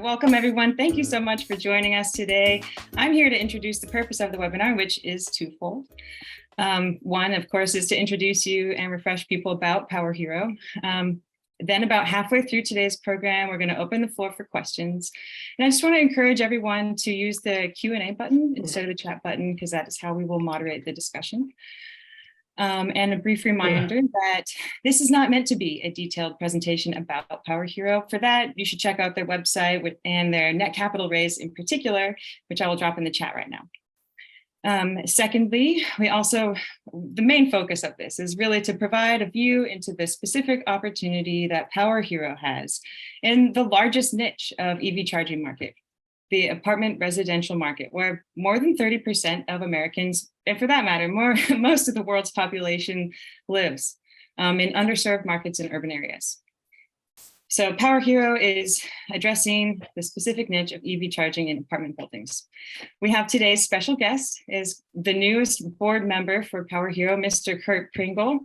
Welcome, everyone. Thank you so much for joining us today. I'm here to introduce the purpose of the webinar, which is twofold. One, of course, is to introduce you and refresh people about Power Hero. Then about halfway through today's program, we're going to open the floor for questions. And I just want to encourage everyone to use the Q&A button instead of the chat button, because that is how we will moderate the discussion. And a brief reminder that this is not meant to be a detailed presentation about Power Hero. For that, you should check out their website and their net capital raise in particular, which I will drop in the chat right now. Secondly, the main focus of this is really to provide a view into the specific opportunity that Power Hero has in the largest niche of EV charging market, the apartment residential market, where more than 30% of Americans, and for that matter, most of the world's population lives in underserved markets in urban areas. So Power Hero is addressing the specific niche of EV charging in apartment buildings. We have today's special guest is the newest board member for Power Hero, Mr. Curt Pringle.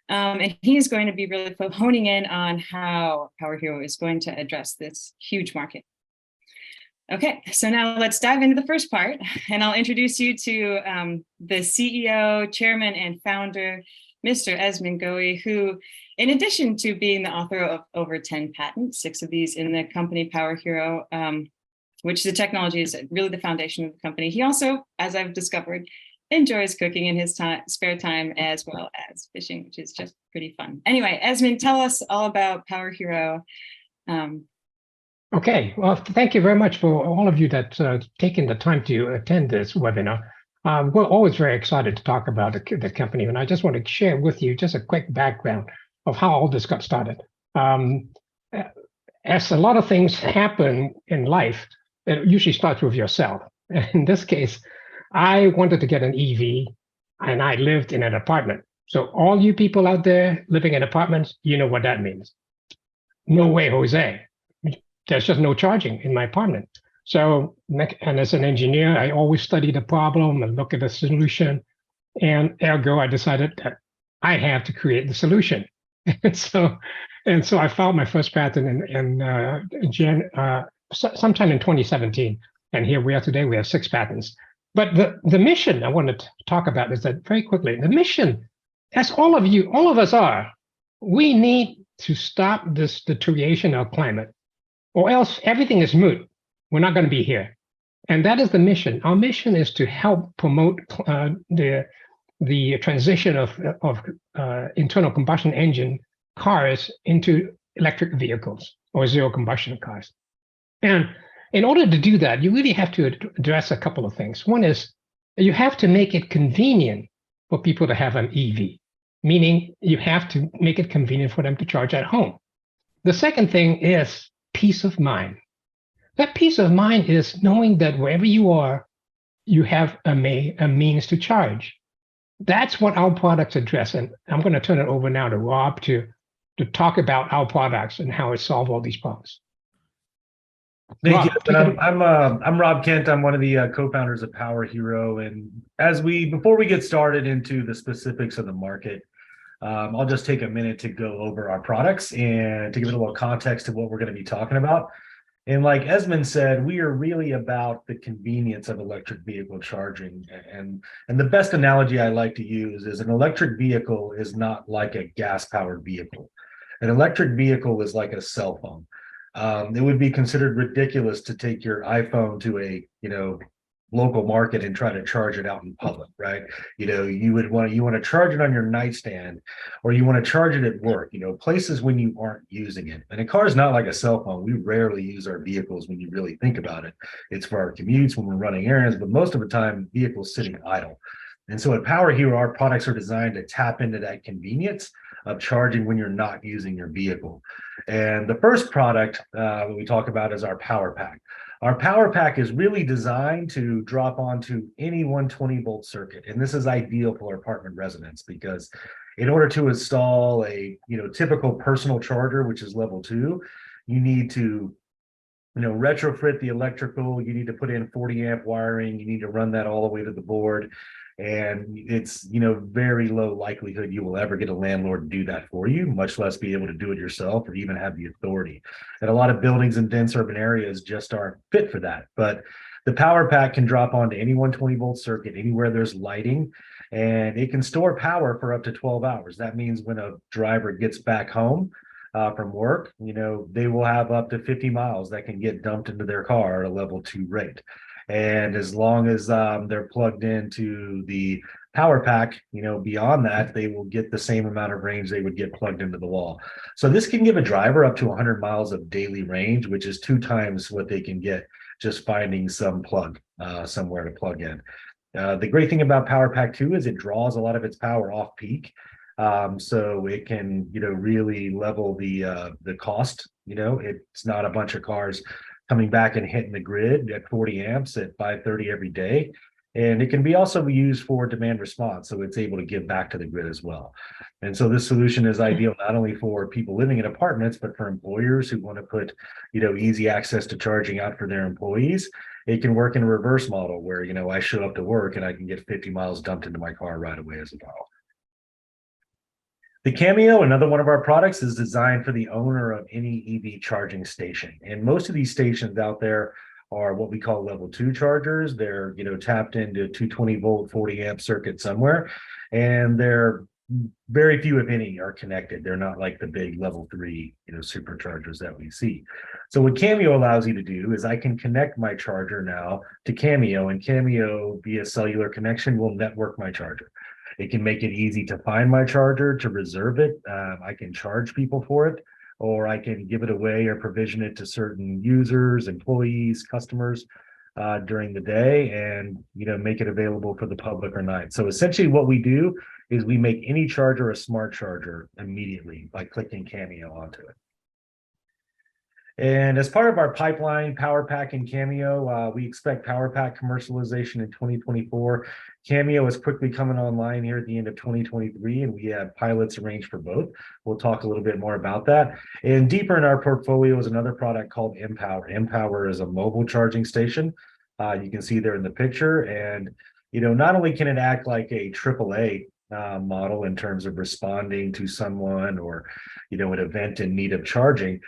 And he is going to be really honing in on how Power Hero is going to address this huge market. Okay, so now let's dive into the first part, and I'll introduce you to the CEO, chairman, and founder, Mr. Esmond Goey, who, in addition to being the author of over 10 patents, 6 of these in the company Power Hero, which the technology is really the foundation of the company, he also, as I've discovered, enjoys cooking in his spare time as well as fishing, which is just pretty fun. Anyway, Esmond, tell us all about Power Hero. Okay, well, thank you very much for all of you that taken the time to attend this webinar. We're always very excited to talk about the company, and I just want to share with you just a quick background of how all this got started. As a lot of things happen in life, it usually starts with yourself. In this case, I wanted to get an EV, and I lived in an apartment. So all you people out there living in apartments, you know what that means. No way, Jose. There's just no charging in my apartment. So, and as an engineer, I always study the problem and look at the solution. And ergo, I decided that I have to create the solution. and so I filed my first patent sometime in 2017. And here we are today, we have 6 patents. But the mission I want to talk about is that very quickly, the mission, as all of us are, we need to stop this deterioration of climate, or else everything is moot. We're not going to be here. And that is the mission. Our mission is to help promote the transition of internal combustion engine cars into electric vehicles or zero combustion cars. And in order to do that, you really have to address a couple of things. One is you have to make it convenient for people to have an EV, meaning you have to make it convenient for them to charge at home. The second thing is peace of mind. That peace of mind is knowing that wherever you are, you have a means to charge. That's what our products address. And I'm going to turn it over now to Rob to talk about our products and how it solves all these problems. Thank you. I'm Rob Kent. I'm one of the co-founders of Power Hero. And before we get started into the specifics of the market, I'll just take a minute to go over our products and to give it a little context to what we're going to be talking about. And like Esmond said, we are really about the convenience of electric vehicle charging. And the best analogy I like to use is an electric vehicle is not like a gas-powered vehicle. An electric vehicle is like a cell phone. It would be considered ridiculous to take your iPhone to a local market and try to charge it out in public, right? You want to charge it on your nightstand, or you want to charge it at work, places when you aren't using it. And a car is not like a cell phone. We rarely use our vehicles when you really think about it. It's for our commutes, when we're running errands, but most of the time, vehicles sitting idle. And so at Power Hero, our products are designed to tap into that convenience of charging when you're not using your vehicle. And the first product that we talk about is our Power Pack. Our Power Pack is really designed to drop onto any 120-volt circuit. And this is ideal for apartment residents because in order to install a typical personal charger, which is level 2, you need to retrofit the electrical, you need to put in 40 amp wiring, you need to run that all the way to the board. And it's, very low likelihood you will ever get a landlord to do that for you, much less be able to do it yourself or even have the authority. And a lot of buildings in dense urban areas just aren't fit for that. But the power pack can drop onto any 120-volt circuit anywhere there's lighting, and it can store power for up to 12 hours. That means when a driver gets back home from work, they will have up to 50 miles that can get dumped into their car at a level 2 rate. And as long as they're plugged into the power pack, beyond that, they will get the same amount of range they would get plugged into the wall. So this can give a driver up to 100 miles of daily range, which is 2 times what they can get just finding some plug somewhere to plug in. The great thing about Power Pack 2 is it draws a lot of its power off peak. So it can, really level the cost. It's not a bunch of cars coming back and hitting the grid at 40 amps at 5:30 every day. And it can be also used for demand response. So it's able to give back to the grid as well. And so this solution is ideal not only for people living in apartments, but for employers who want to put, easy access to charging out for their employees. It can work in a reverse model where, I show up to work and I can get 50 miles dumped into my car right away as well. The Cameo, another one of our products, is designed for the owner of any EV charging station. And most of these stations out there are what we call level 2 chargers. They're, tapped into 220-volt, 40-amp circuit somewhere. And they're very few, if any, are connected. They're not like the big level 3, superchargers that we see. So what Cameo allows you to do is I can connect my charger now to Cameo, and Cameo via cellular connection will network my charger. It can make it easy to find my charger, to reserve it. I can charge people for it, or I can give it away or provision it to certain users, employees, customers during the day, and make it available for the public or not. So essentially what we do is we make any charger a smart charger immediately by clicking Cameo onto it. And as part of our pipeline, Power Pack and Cameo, we expect Power Pack commercialization in 2024. Cameo is quickly coming online here at the end of 2023, and we have pilots arranged for both. We'll talk a little bit more about that. And deeper in our portfolio is another product called Empower. Empower is a mobile charging station. You can see there in the picture. And, not only can it act like a AAA model in terms of responding to someone or, an event in need of charging,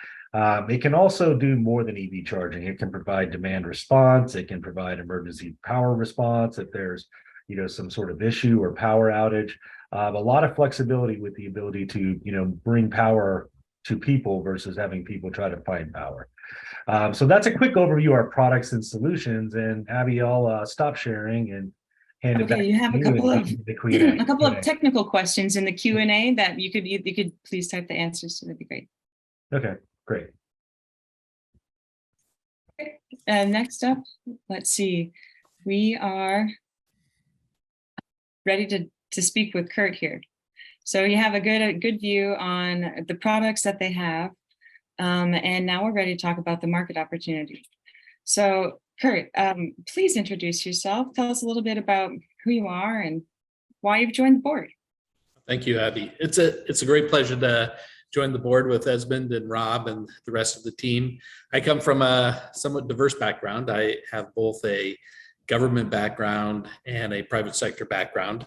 it can also do more than EV charging. It can provide demand response. It can provide emergency power response if there's, some sort of issue or power outage. A lot of flexibility with the ability to, bring power to people versus having people try to find power. So that's a quick overview of our products and solutions. And Abby, I'll stop sharing and hand it back. Okay, you have to a couple of Q&A. a couple of technical questions in the Q&A that you could please type the answers to. That'd be great. Okay, great. Next up, let's see. We are ready to speak with Curt here. So you have a good view on the products that they have. And now we're ready to talk about the market opportunity. So Curt, please introduce yourself. Tell us a little bit about who you are and why you've joined the board. Thank you, Abby. It's a great pleasure to join the board with Esmond and Rob and the rest of the team. I come from a somewhat diverse background. I have both a government background and a private sector background.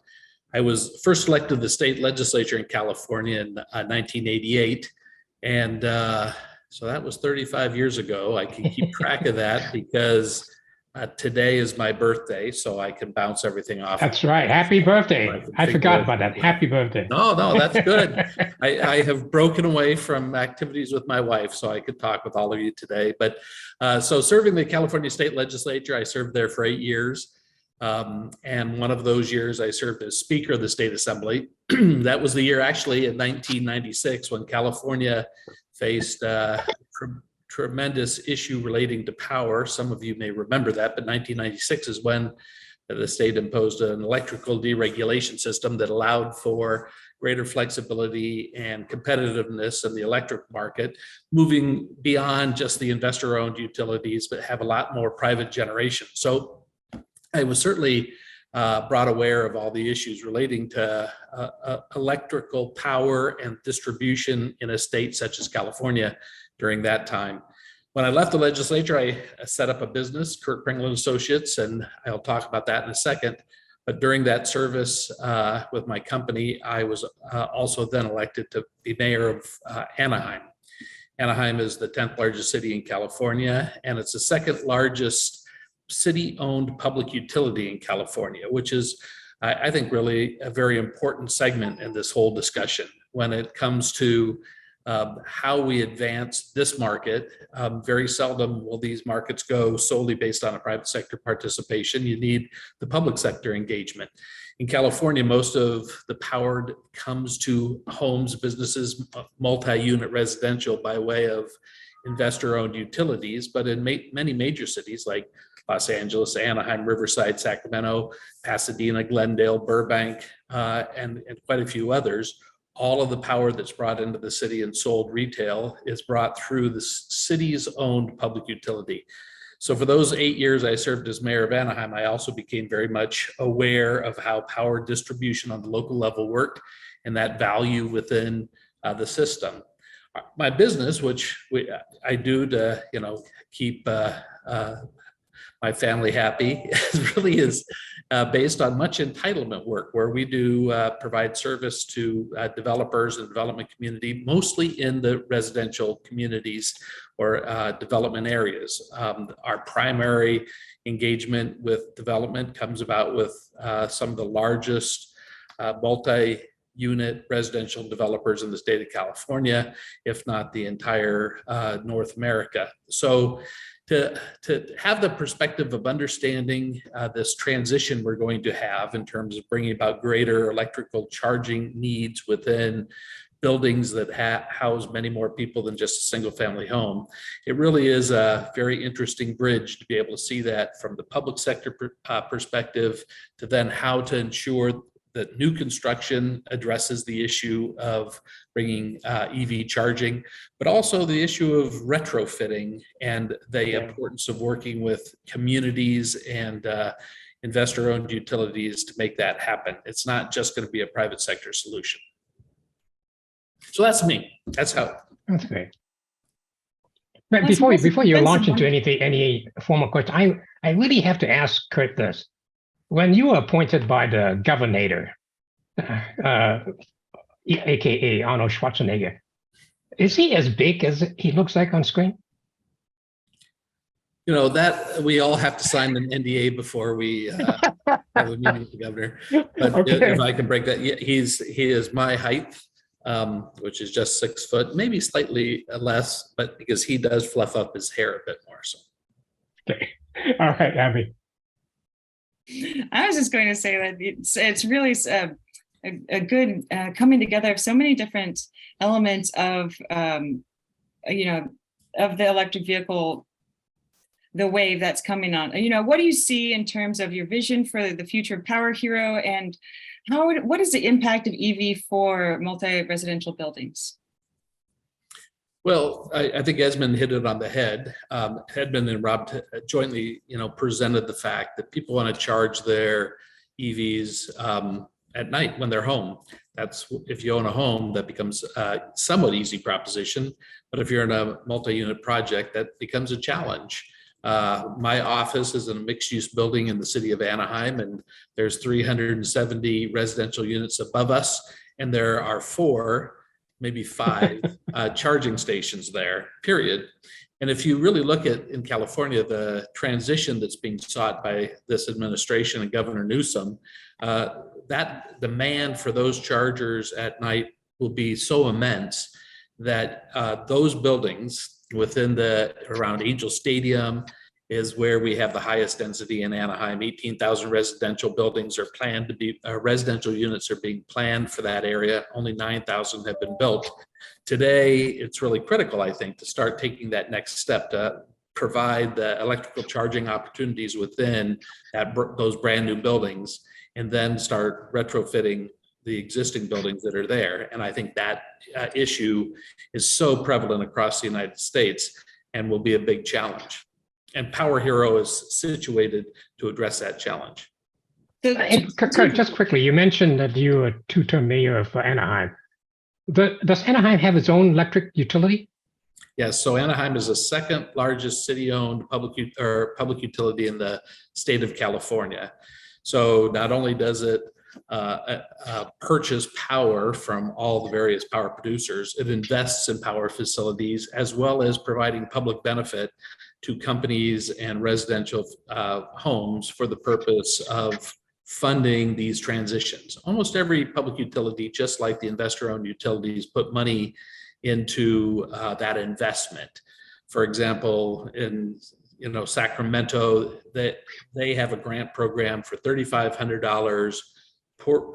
I was first elected to the state legislature in California in 1988. And so that was 35 years ago. I can keep track of that because today is my birthday, so I can bounce everything off. That's right. Happy birthday. I forgot about that. Happy birthday. No, that's good. I have broken away from activities with my wife, so I could talk with all of you today. But so serving the California State Legislature, I served there for 8 years. And one of those years I served as Speaker of the State Assembly. That was the year actually in 1996 when California faced tremendous issue relating to power. Some of you may remember that, but 1996 is when the state imposed an electrical deregulation system that allowed for greater flexibility and competitiveness in the electric market, moving beyond just the investor-owned utilities, but have a lot more private generation. So I was certainly brought aware of all the issues relating to electrical power and distribution in a state such as California during that time. When I left the legislature, I set up a business, Curt Pringle and Associates, and I'll talk about that in a second. But during that service with my company, I was also then elected to be mayor of Anaheim. Anaheim is the 10th largest city in California, and it's the second largest city-owned public utility in California, which is, I think, really a very important segment in this whole discussion when it comes to how we advance this market. Very seldom will these markets go solely based on a private sector participation. You need the public sector engagement. In California, most of the power comes to homes, businesses, multi-unit residential by way of investor-owned utilities, but in many major cities like Los Angeles, Anaheim, Riverside, Sacramento, Pasadena, Glendale, Burbank, and quite a few others, all of the power that's brought into the city and sold retail is brought through the city's owned public utility. So for those 8 years I served as mayor of Anaheim, I also became very much aware of how power distribution on the local level worked and that value within the system. My business, which I do to, keep my family happy, really is based on much entitlement work where we do provide service to developers and development community, mostly in the residential communities or development areas. Our primary engagement with development comes about with some of the largest multi-unit residential developers in the state of California, if not the entire North America. So to have the perspective of understanding this transition we're going to have in terms of bringing about greater electrical charging needs within buildings that house many more people than just a single family home. It really is a very interesting bridge to be able to see that from the public sector perspective to then how to ensure that new construction addresses the issue of bringing EV charging, but also the issue of retrofitting and the importance of working with communities and investor-owned utilities to make that happen. It's not just going to be a private sector solution. So that's me. That's how. That's great. But before you launch into any formal question, I really have to ask Curt this. When you were appointed by the governor, aka Arnold Schwarzenegger, is he as big as he looks like on screen? That we all have to sign an NDA before we have a meeting with the governor. But Okay. if I can break that, he is my height, which is just 6 foot, maybe slightly less, but because he does fluff up his hair a bit more. So. Okay. All right, Abby. I was just going to say that it's really a good coming together of so many different elements of of the electric vehicle, the wave that's coming on. What do you see in terms of your vision for the future of Power Hero, and what is the impact of EV for multi-residential buildings? Well, I think Esmond hit it on the head. Edmund and Rob jointly, presented the fact that people want to charge their EVs at night when they're home. That's if you own a home, that becomes a somewhat easy proposition. But if you're in a multi-unit project, that becomes a challenge. My office is in a mixed-use building in the city of Anaheim, and there's 370 residential units above us, and there are 4, maybe 5 charging stations there, period. And if you really look at in California, the transition that's being sought by this administration and Governor Newsom, that demand for those chargers at night will be so immense that those buildings within around Angel Stadium is where we have the highest density in Anaheim. 18,000 residential buildings are planned to be, residential units are being planned for that area. Only 9,000 have been built. Today, it's really critical, I think, to start taking that next step to provide the electrical charging opportunities within those brand new buildings, and then start retrofitting the existing buildings that are there. And I think that issue is so prevalent across the United States and will be a big challenge. And Power Hero is situated to address that challenge. Curt, just quickly, you mentioned that you are a 2-term mayor for Anaheim. Does Anaheim have its own electric utility? Yes, so Anaheim is the second largest city-owned public utility in the state of California. So not only does it purchase power from all the various power producers, it invests in power facilities as well as providing public benefit to companies and residential homes for the purpose of funding these transitions. Almost every public utility, just like the investor-owned utilities, put money into that investment. For example, in Sacramento, that they have a grant program for $3,500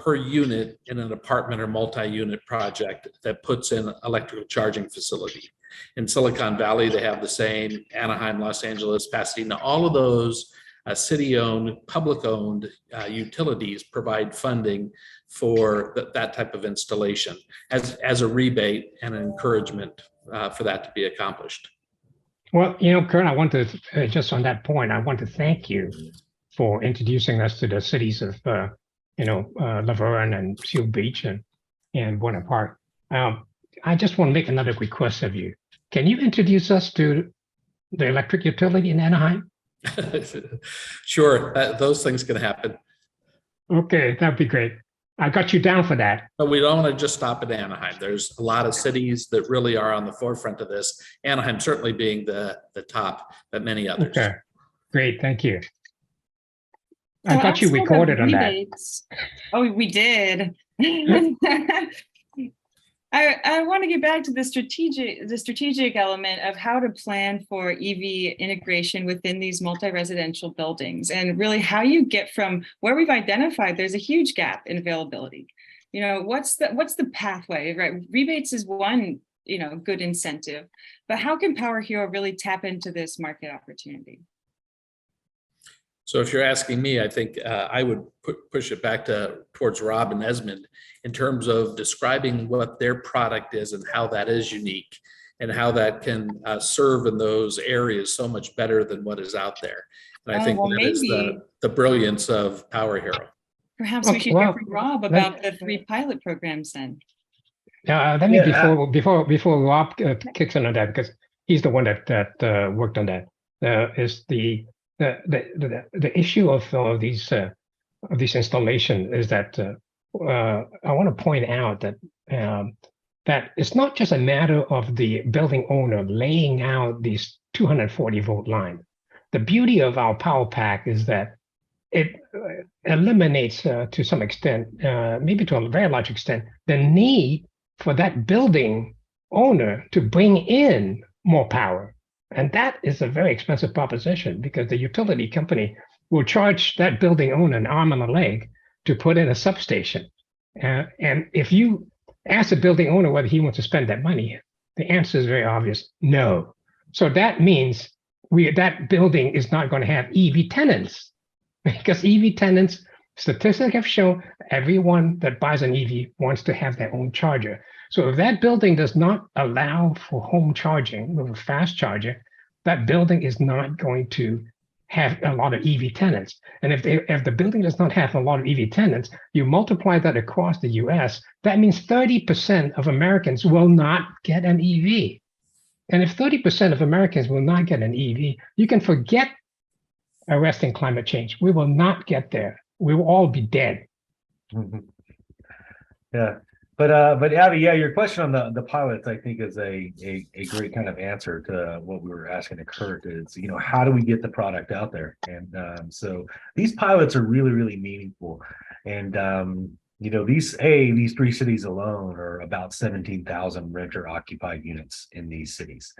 per unit in an apartment or multi-unit project that puts in electrical charging facility. In Silicon Valley, they have the same. Anaheim, Los Angeles, Pasadena, all of those city-owned, public-owned utilities provide funding for that type of installation as a rebate and an encouragement for that to be accomplished. Well, Curt, I want to, just on that point, I want to thank you for introducing us to the cities of, Laverne and Seal Beach and Buena Park. I just want to make another request of you. Can you introduce us to the electric utility in Anaheim? Sure, those things can happen. Okay, that'd be great. I got you down for that. But we don't want to just stop at Anaheim. There's a lot of cities that really are on the forefront of this. Anaheim certainly being the top, but many others. Okay, great, thank you. So I got you outside of recorded on that. rebates- Oh, we did. I want to get back to the strategic element of how to plan for EV integration within these multi-residential buildings, and really how you get from where we've identified there's a huge gap in availability. What's the pathway, right? Rebates is one, good incentive, but how can Power Hero really tap into this market opportunity? So if you're asking me, I think I would push it back towards Rob and Esmond in terms of describing what their product is and how that is unique and how that can serve in those areas so much better than what is out there. And I think that is the brilliance of Power Hero. Perhaps we should hear from Rob about the 3 pilot programs then. Let me, before Rob kicks in on that, because he's the one that worked on that, is the issue of these installation is that I want to point out that that it's not just a matter of the building owner laying out these 240 volt line. The beauty of our power pack is that it eliminates to some extent, maybe to a very large extent, the need for that building owner to bring in more power. And that is a very expensive proposition because the utility company will charge that building owner an arm and a leg to put in a substation. And if you ask the building owner whether he wants to spend that money, the answer is very obvious, no. So that means that building is not going to have EV tenants because EV tenants, statistics have shown everyone that buys an EV wants to have their own charger. So if that building does not allow for home charging with a fast charger, that building is not going to have a lot of EV tenants. And if the building does not have a lot of EV tenants, you multiply that across the US, that means 30% of Americans will not get an EV. And if 30% of Americans will not get an EV, you can forget arresting climate change. We will not get there. We will all be dead. Yeah. But Abby, yeah, your question on the pilots, I think, is a great kind of answer to what we were asking to Curt is, how do we get the product out there? And so these pilots are really, really meaningful. And, these 3 cities alone are about 17,000 renter occupied units in these cities,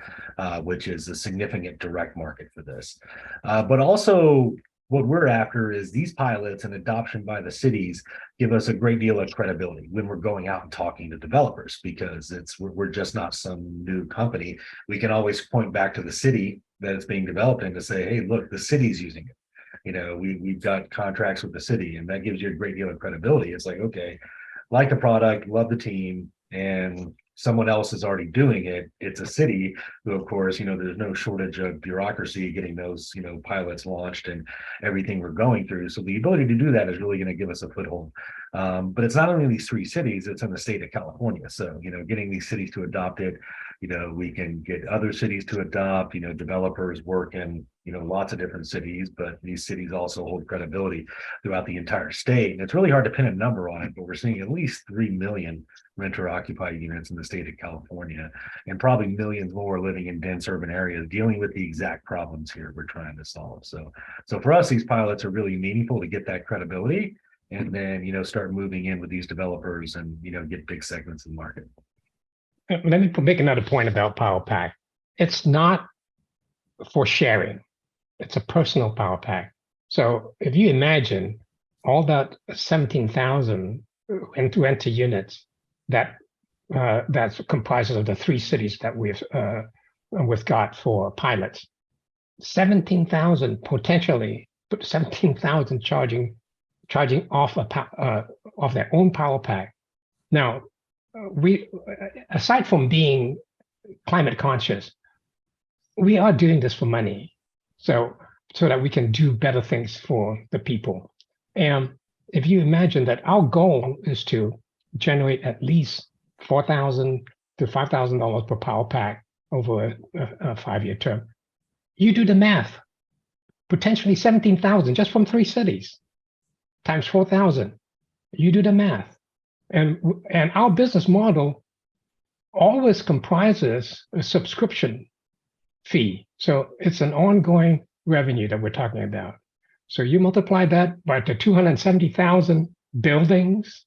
which is a significant direct market for this. But also, what we're after is these pilots and adoption by the cities give us a great deal of credibility when we're going out and talking to developers, because we're just not some new company. We can always point back to the city that it's being developed in to say, hey, look, the city's using it. We've got contracts with the city, and that gives you a great deal of credibility. It's like, okay, like the product, love the team, and someone else is already doing it. It's a city who, of course, there's no shortage of bureaucracy getting those, pilots launched and everything we're going through. So the ability to do that is really going to give us a foothold. But it's not only these 3 cities, it's in the state of California. So, getting these cities to adopt it, we can get other cities to adopt, developers work in, lots of different cities, but these cities also hold credibility throughout the entire state. And it's really hard to pin a number on it, but we're seeing at least 3 million renter occupied units in the state of California, and probably millions more living in dense urban areas dealing with the exact problems here we're trying to solve. So for us, these pilots are really meaningful to get that credibility, and then, start moving in with these developers and, get big segments of the market. Let me make another point about Power Pack. It's not for sharing. It's a personal Power Pack. So if you imagine all that 17,000 renter units that comprises of the 3 cities that we've got for pilots, 17,000 potentially, but 17,000 charging off off their own Power Pack. Now, we, aside from being climate conscious, we are doing this for money, so that we can do better things for the people. And if you imagine that our goal is to generate at least $4,000 to $5,000 per Power Pack over a 5-year term, you do the math. Potentially 17,000 just from 3 cities times 4,000. You do the math. And our business model always comprises a subscription fee. So it's an ongoing revenue that we're talking about. So you multiply that by the 270,000 buildings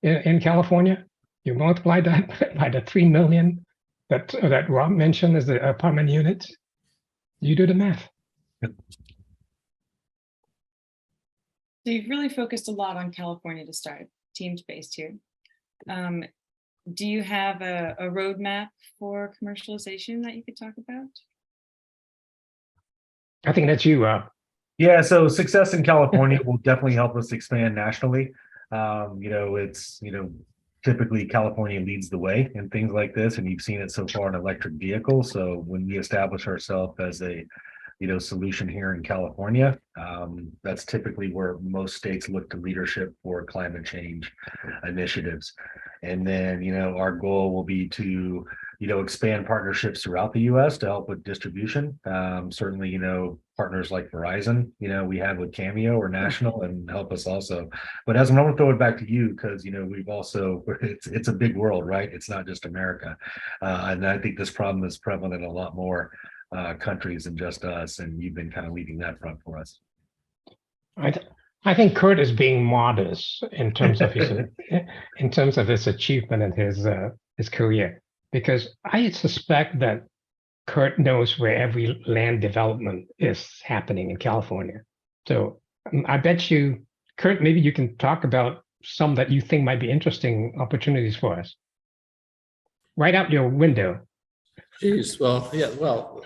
in California, you multiply that by the 3 million that Rob mentioned as the apartment units, you do the math. So you've really focused a lot on California to start, teams based here. Do you have a roadmap for commercialization that you could talk about? I think that's you, Rob. Yeah, so success in California will definitely help us expand nationally. It's, typically California leads the way in things like this, and you've seen it so far in electric vehicles. So when we establish ourselves as a solution here in California, that's typically where most states look to leadership for climate change initiatives. And then, our goal will be to, expand partnerships throughout the U.S. to help with distribution. Certainly, partners like Verizon, we have with Cameo or National, and help us also. But as I'm going to throw it back to you, because, we've also, it's a big world, right? It's not just America. And I think this problem is prevalent in a lot more countries than just us, and you've been kind of leading that front for us. I think Curt is being modest in terms of his achievement and his career, because I suspect that Curt knows where every land development is happening in California. So I bet you, Curt, maybe you can talk about some that you think might be interesting opportunities for us. Right out your window. Geez, well, yeah, well,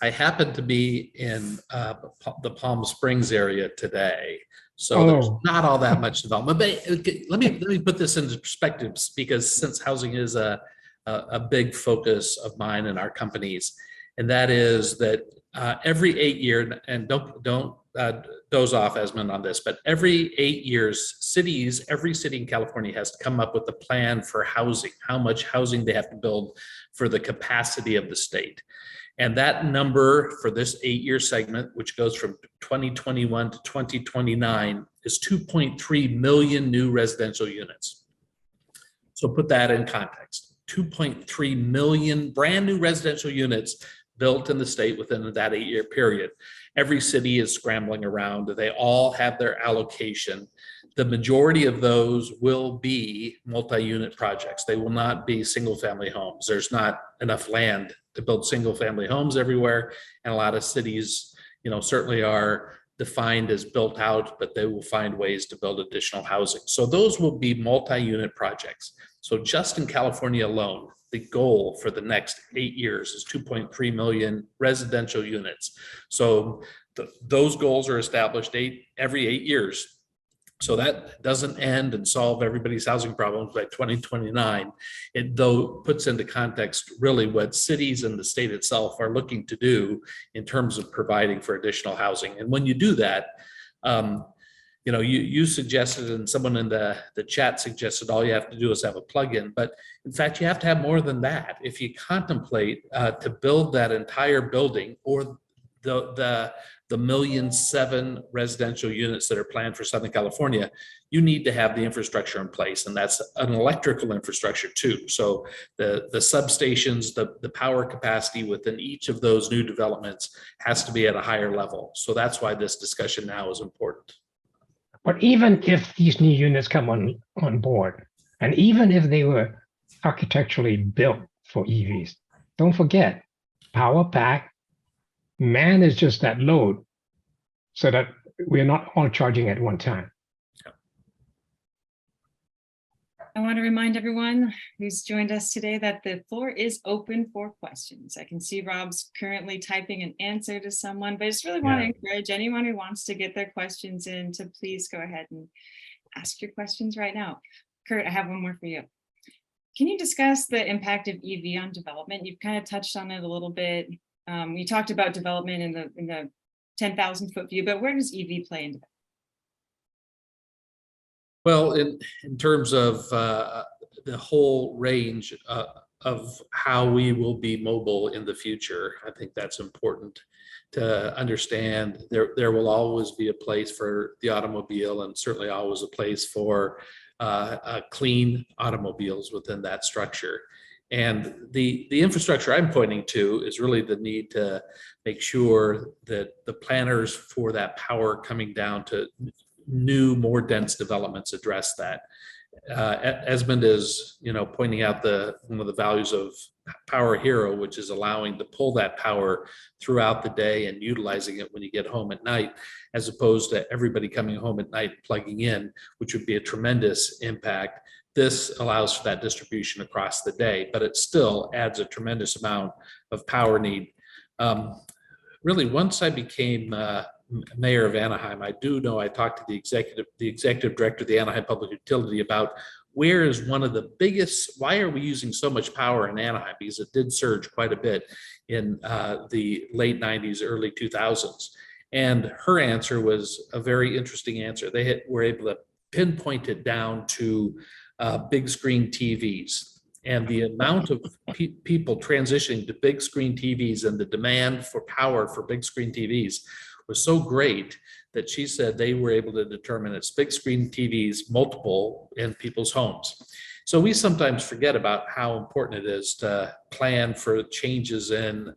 I happen to be in the Palm Springs area today, so there's not all that much development. But let me put this into perspective, because since housing is a big focus of mine and our companies, and that is that every 8 years, and don't doze off, Esmond, on this, but every 8 years, every city in California has to come up with a plan for housing, how much housing they have to build for the capacity of the state. And that number for this 8-year segment, which goes from 2021 to 2029, is 2.3 million new residential units. So put that in context, 2.3 million brand new residential units built in the state within that 8-year period. Every city is scrambling around. They all have their allocation. The majority of those will be multi-unit projects. They will not be single-family homes. There's not enough land to build single-family homes everywhere. And a lot of cities, certainly are defined as built out, but they will find ways to build additional housing. So those will be multi-unit projects. So just in California alone, the goal for the next 8 years is 2.3 million residential units. So those goals are established every 8 years. So that doesn't end and solve everybody's housing problems by 2029. It though puts into context really what cities and the state itself are looking to do in terms of providing for additional housing. And when you do that, you suggested, and someone in the chat suggested all you have to do is have a plug-in, but in fact, you have to have more than that. If you contemplate to build that entire building or the 1.7 million residential units that are planned for Southern California, you need to have the infrastructure in place, and that's an electrical infrastructure too. So the substations, the power capacity within each of those new developments has to be at a higher level. So that's why this discussion now is important. But even if these new units come on board, and even if they were architecturally built for EVs, don't forget, power pack, manage just that load so that we're not all charging at one time. I want to remind everyone who's joined us today that the floor is open for questions. I can see Rob's currently typing an answer to someone, but I just really want to encourage anyone who wants to get their questions in to please go ahead and ask your questions right now. Curt, I have one more for you. Can you discuss the impact of EV on development? You've kind of touched on it a little bit. We talked about development in the 10,000 foot view, but where does EV play into that? Well, in terms of the whole range of how we will be mobile in the future, I think that's important to understand. There will always be a place for the automobile, and certainly always a place for clean automobiles within that structure. And the infrastructure I'm pointing to is really the need to make sure that the planners for that power coming down to new, more dense developments address that. Esmond is, pointing out one of the values of Power Hero, which is allowing to pull that power throughout the day and utilizing it when you get home at night, as opposed to everybody coming home at night plugging in, which would be a tremendous impact. This allows for that distribution across the day, but it still adds a tremendous amount of power need. Really, once I became mayor of Anaheim, I do know I talked to the executive director of the Anaheim Public Utility about where is one of the biggest, why are we using so much power in Anaheim? Because it did surge quite a bit in the late 90s, early 2000s. And her answer was a very interesting answer. They were able to pinpoint it down to big screen TVs. And the amount of people transitioning to big screen TVs and the demand for power for big screen TVs was so great that she said they were able to determine it's big screen TVs, multiple in people's homes. So we sometimes forget about how important it is to plan for changes in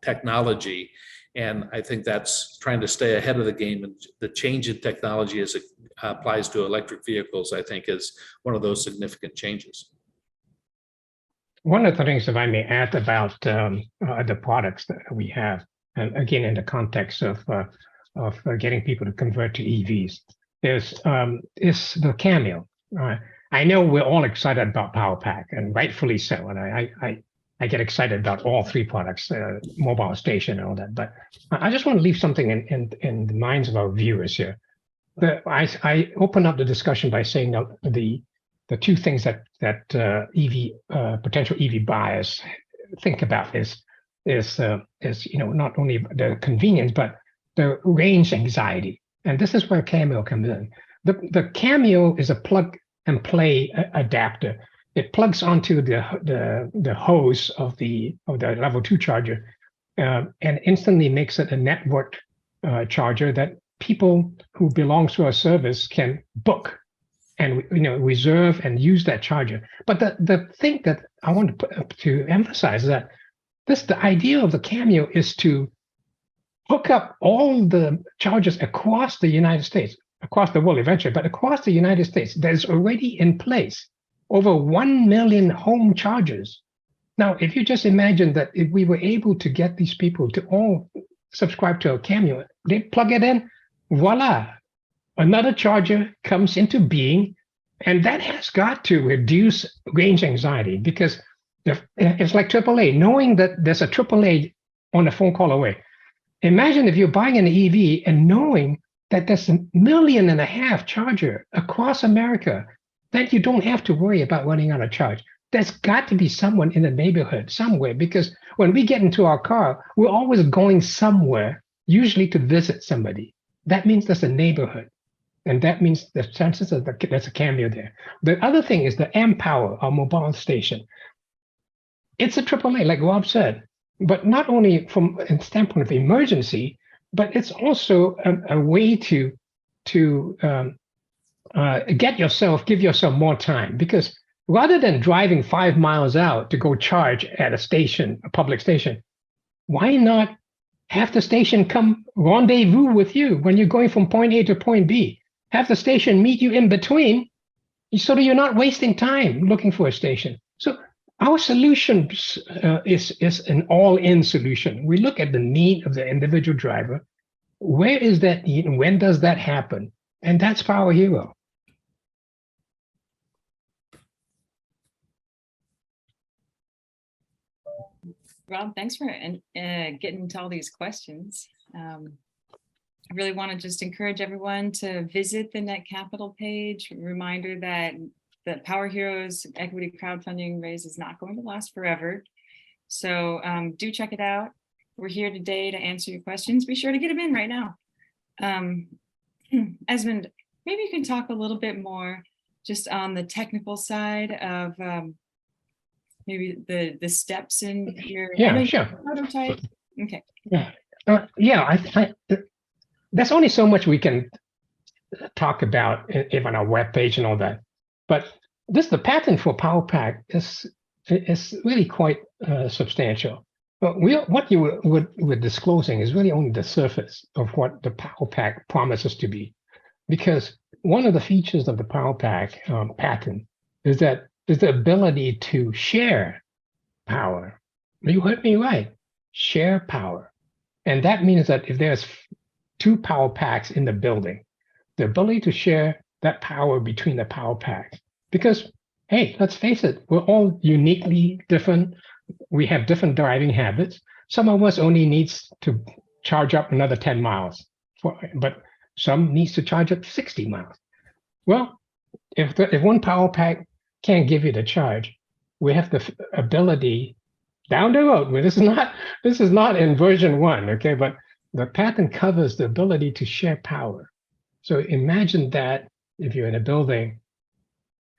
technology. And I think that's trying to stay ahead of the game. And the change in technology as it applies to electric vehicles, I think, is one of those significant changes. One of the things, if I may add about the products that we have, and again, in the context of getting people to convert to EVs, is the Cameo. I know we're all excited about Power Pack, and rightfully so. And I get excited about all three products, mobile station and all that. But I just want to leave something in the minds of our viewers here. I open up the discussion by saying the two things that potential EV buyers think about is not only the convenience but the range anxiety, and this is where Cameo comes in. The Cameo is a plug and play adapter. It plugs onto the hose of the level 2 charger and instantly makes it a network charger that people who belong to our service can book and reserve and use that charger. But the thing that I want to emphasize is that the idea of the Cameo is to hook up all the chargers across the United States, across the world eventually, but across the United States, there's already in place over 1 million home chargers. Now, if you just imagine that if we were able to get these people to all subscribe to a Cameo, they plug it in, voila, another charger comes into being, and that has got to reduce range anxiety, because it's like AAA, knowing that there's a AAA on a phone call away. Imagine if you're buying an EV and knowing that there's 1.5 million charger across America, that you don't have to worry about running out of charge. There's got to be someone in the neighborhood somewhere, because when we get into our car, we're always going somewhere, usually to visit somebody. That means there's a neighborhood. And that means the chances that there's a cameo there. The other thing is the Empower, our mobile station. It's a AAA, like Rob said, but not only from a standpoint of emergency, but it's also a way to give yourself more time, because rather than driving 5 miles out to go charge at a station, a public station, why not have the station come rendezvous with you when you're going from point A to point B? Have the station meet you in between so that you're not wasting time looking for a station. So our solution is an all-in solution. We look at the need of the individual driver. Where is that need and when does that happen? And that's Power Hero. Rob, thanks for getting into all these questions. I really want to just encourage everyone to visit the Net Capital page. Reminder that the Power Heroes equity crowdfunding raise is not going to last forever. So do check it out. We're here today to answer your questions. Be sure to get them in right now. Esmond, maybe you can talk a little bit more just on the technical side of maybe the steps in your sure. prototype. Okay. There's only so much we can talk about even on our webpage and all that. But the patent for PowerPack is really quite substantial. But what you were disclosing is really only the surface of what the PowerPack promises to be, because one of the features of the PowerPack patent is that there's the ability to share power. You heard me right, share power. And that means that if there's 2 power packs in the building, the ability to share that power between the power packs. Because, hey, let's face it, we're all uniquely different. We have different driving habits. Some of us only needs to charge up another 10 miles, but some needs to charge up 60 miles. Well, if one power pack can't give you the charge, we have the ability down the road. Well, this is not in version 1, okay? But the patent covers the ability to share power. So imagine that if you're in a building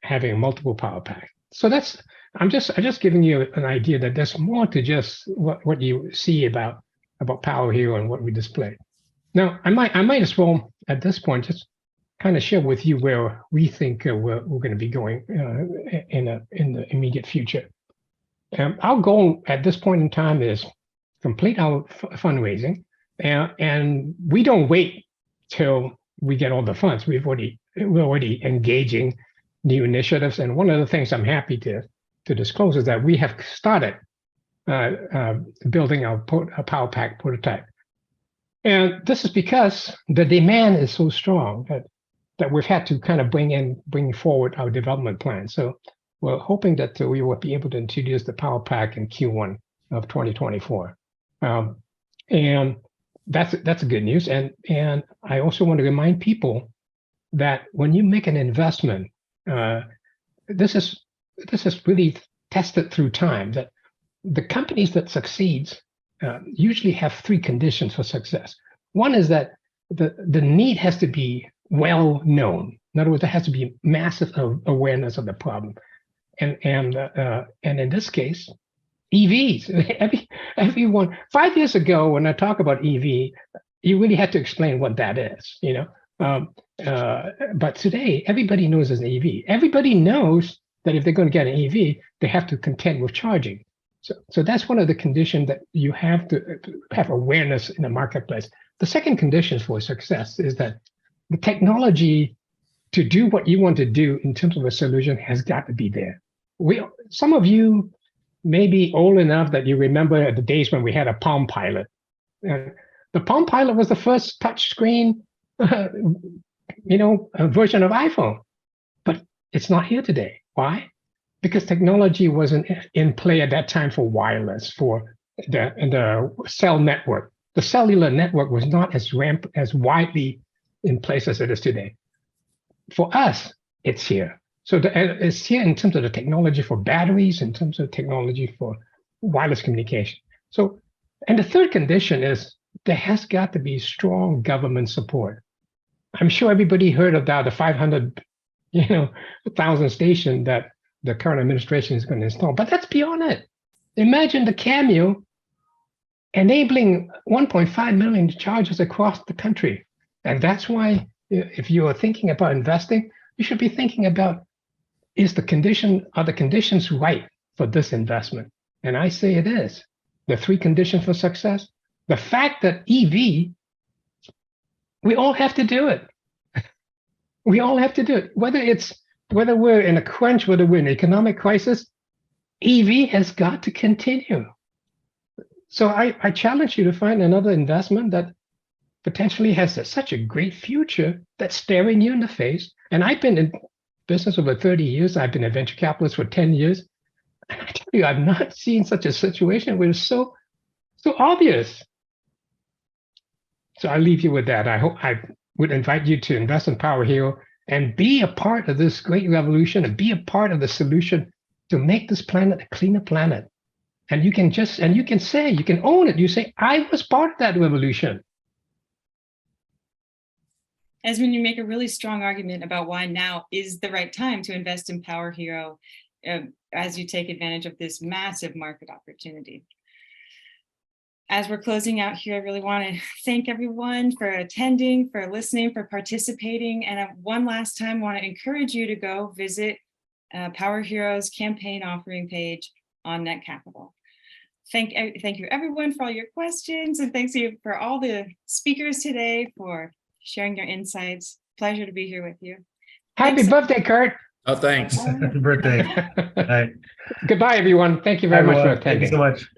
having multiple power packs. So I'm just giving you an idea that there's more to just what you see about Power Hero and what we display. Now, I might as well at this point just kind of share with you where we think we're going to be going in the immediate future. Our goal at this point in time is complete our fundraising, and we don't wait till we get all the funds. We're already engaging new initiatives, and one of the things I'm happy to disclose is that we have started building our PowerPack prototype, and this is because the demand is so strong that we've had to kind of bring forward our development plan. So we're hoping that we will be able to introduce the PowerPack in Q1 of 2024. And that's good news. And I also want to remind people that when you make an investment, this is really tested through time, that the companies that succeed usually have 3 conditions for success. One is that the need has to be well known. In other words, there has to be massive awareness of the problem. And in this case, EVs. Everyone 5 years ago, when I talk about EV, you really had to explain what that is, you know. But today, everybody knows it's an EV. Everybody knows that if they're going to get an EV, they have to contend with charging. So that's one of the conditions that you have to have awareness in the marketplace. The second condition for success is that the technology to do what you want to do in terms of a solution has got to be there. Some of you may be old enough that you remember the days when we had a Palm Pilot. The Palm Pilot was the first touchscreen, version of iPhone, but it's not here today. Why? Because technology wasn't in play at that time for wireless, for the cell network. The cellular network was not as widely in place as it is today. For us, it's here. So it's here in terms of the technology for batteries, in terms of technology for wireless communication. So, and the third condition is there has got to be strong government support. I'm sure everybody heard about the 500, 1,000 station that the current administration is going to install, but that's beyond it. Imagine the Cameo enabling 1.5 million chargers across the country. And that's why if you are thinking about investing, you should be thinking about, are the conditions right for this investment? And I say it is. The 3 conditions for success, the fact that EV, we all have to do it. We all have to do it. Whether we're in a crunch, whether we're in an economic crisis, EV has got to continue. So I challenge you to find another investment that potentially has such a great future that's staring you in the face. And I've been in business over 30 years. I've been a venture capitalist for 10 years. And I tell you, I've not seen such a situation where it's so obvious. So I'll leave you with that. I would invite you to invest in Power Hero and be a part of this great revolution and be a part of the solution to make this planet a cleaner planet. And you can own it. You say, I was part of that revolution. Esmond, you make a really strong argument about why now is the right time to invest in Power Hero as you take advantage of this massive market opportunity. As we're closing out here, I really want to thank everyone for attending, for listening, for participating. And one last time, I want to encourage you to go visit Power Hero's campaign offering page on NetCapital. Thank you everyone for all your questions, and thanks you for all the speakers today for sharing your insights. Pleasure to be here with you. Happy birthday, Curt. Oh, thanks. Happy birthday. All right. Goodbye, everyone. Thank you very much for attending. Thank you so much.